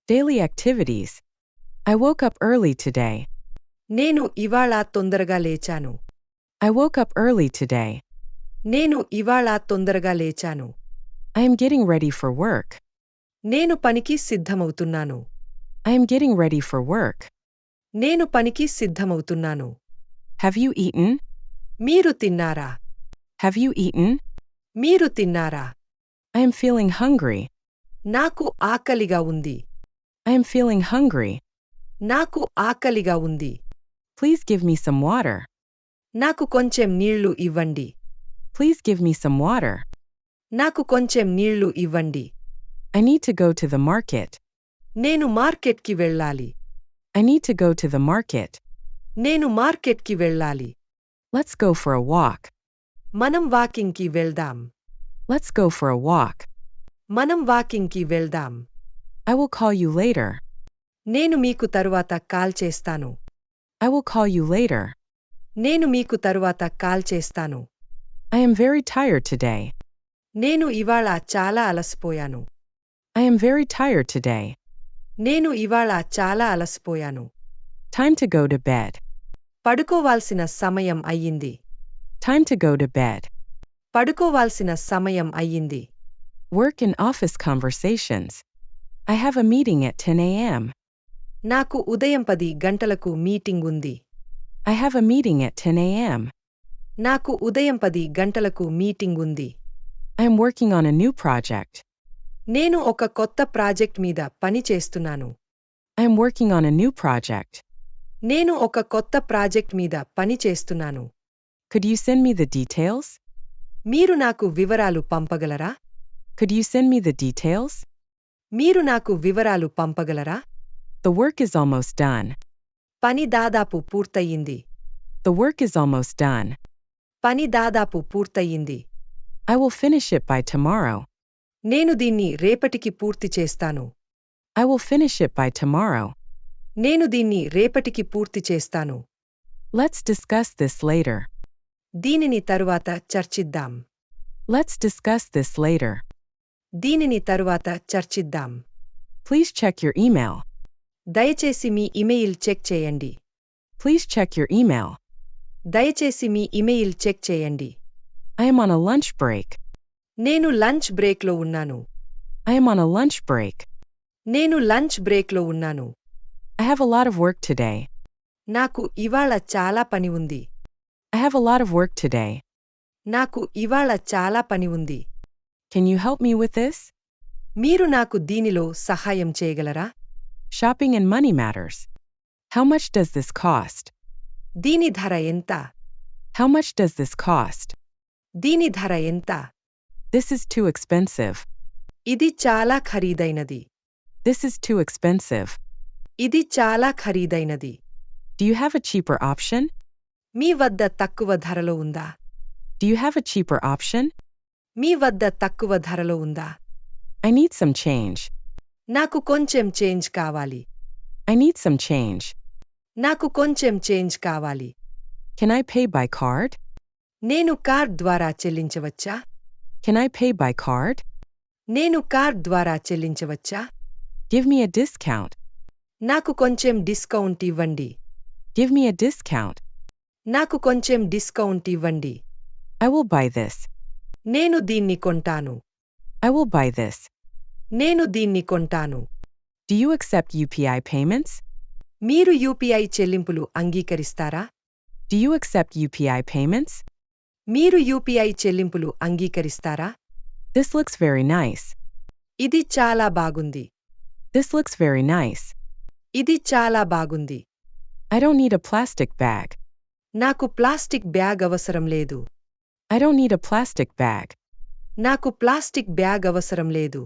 Daily activities. I woke up early today. నేను ఇవాళ తొందరగా లేచాను. I woke up early today. నేను ఇవాళ తొందరగా లేచాను. I am getting ready for work. నేను పనికి సిద్ధమవుతున్నాను. I am getting ready for work. నేను పనికి సిద్ధమవుతున్నాను. Have you eaten? మీరు తిన్నారా? Have you eaten? మీరు తిన్నారా? I am feeling hungry. నాకు ఆకలిగా ఉంది. I am feeling hungry. నాకు ఆకలిగా ఉంది. Please give me some water. నాకు కొంచెం నీళ్లు ఇవ్వండి. Please give me some water. నాకు కొంచెం నీళ్లు ఇవ్వండి. I need to go to the market. నేను మార్కెట్కి వెళ్ళాలి. I need to go to the market. నేను మార్కెట్కి వెళ్ళాలి. Let's go for a walk. మనం వాకింగ్కి వెళ్దాం. Let's go for a walk. మనం వాకింగ్కి వెళ్దాం. I will call you later. నేను మీకు తరువాత కాల్ చేస్తాను. I will call you later. నేను మీకు తరువాత కాల్ చేస్తాను. I am very tired today. నేను ఇవాళ చాలా అలసిపోయాను. I am very tired today. నేను ఇవాళ చాలా అలసిపోయాను. Time to go to bed. పడుకోవాల్సిన సమయం అయ్యింది. Time to go to bed. పడుకోవాల్సిన సమయం అయ్యింది. Work and office conversations. I have a meeting at 10 a.m. నాకు ఉదయం 10 గంటలకు మీటింగ్ ఉంది. I have a meeting at 10 a.m. నాకు ఉదయం 10 గంటలకు మీటింగ్ ఉంది. I am working on a new project. నేను ఒక కొత్త ప్రాజెక్ట్ మీద పని చేస్తున్నాను. I am working on a new project. నేను ఒక కొత్త ప్రాజెక్ట్ మీద పని చేస్తున్నాను. Could you send me the details? మీరు నాకు వివరాలు పంపగలరా? Could you send me the details? మీరు నాకు వివరాలు పంపగలరా? The work is almost done. పని దాదాపు పూర్తయింది. The work is almost done. పని దాదాపు పూర్తయింది. I will finish it by tomorrow. నేను దీన్ని రేపటికి పూర్తి చేస్తాను. I will finish it by tomorrow. నేను దీన్ని రేపటికి పూర్తి చేస్తాను. Let's discuss this later. దీనిని తరువాత చర్చిద్దాం. Let's discuss this later. దీనిని తరువాత చర్చిద్దాం. Please check your email. దయచేసి మీ ఇమెయిల్ చెక్ చేయండి. Please check your email. దయచేసి మీ ఇమెయిల్ చెక్ చేయండి. I am on a lunch break. నేను లంచ్ బ్రేక్లో ఉన్నాను. I am on a lunch break. నేను లంచ్ బ్రేక్లో ఉన్నాను. I have a lot of work today. నాకు ఇవాళ చాలా పని ఉంది. I have a lot of work today. నాకు ఇవాళ చాలా పని ఉంది. Can you help me with this? మీరు నాకు దీనిలో సహాయం చేయగలరా? Shopping and money matters. How much does this cost? దీని ధర ఎంత? How much does this cost? దీని ధర ఎంత? This is too expensive. ఇది చాలా ఖరీదైనది. This is too expensive. ఇది చాలా ఖరీదైనది. Do you have a cheaper option? మీ వద్ద తక్కువ ధరలో ఉందా? Do you have a cheaper option? మీ వద్ద తక్కువ ధరలో ఉందా? I need some change. నాకు కొంచెం చేంజ్ కావాలి. I need some change. నాకు కొంచెం చేంజ్ కావాలి. Can I pay by card? నేను కార్డ్ ద్వారా చెల్లించవచ్చా? Can I pay by card? నేను కార్డ్ ద్వారా చెల్లించవచ్చా? Give me a discount. నాకు కొంచెం డిస్కౌంట్ ఇవ్వండి. Give me a discount. నాకు కొంచెం డిస్కౌంట్ ఇవ్వండి. I will buy this. నేను దీన్ని కొంటాను. I will buy this. నేను దీన్ని కొంటాను. Do you accept UPI payments? మీరు యూపీఐ చెల్లింపులు అంగీకరిస్తారా? Do you accept UPI payments? మీరు యూపీఐ చెల్లింపులు అంగీకరిస్తారా? This looks very nice. ఇది చాలా బాగుంది. This looks very nice. ఇది చాలా బాగుంది. I don't need a plastic bag. నాకు ప్లాస్టిక్ బ్యాగ్ అవసరం లేదు. I don't need a plastic bag. నాకు ప్లాస్టిక్ బ్యాగ్ అవసరం లేదు.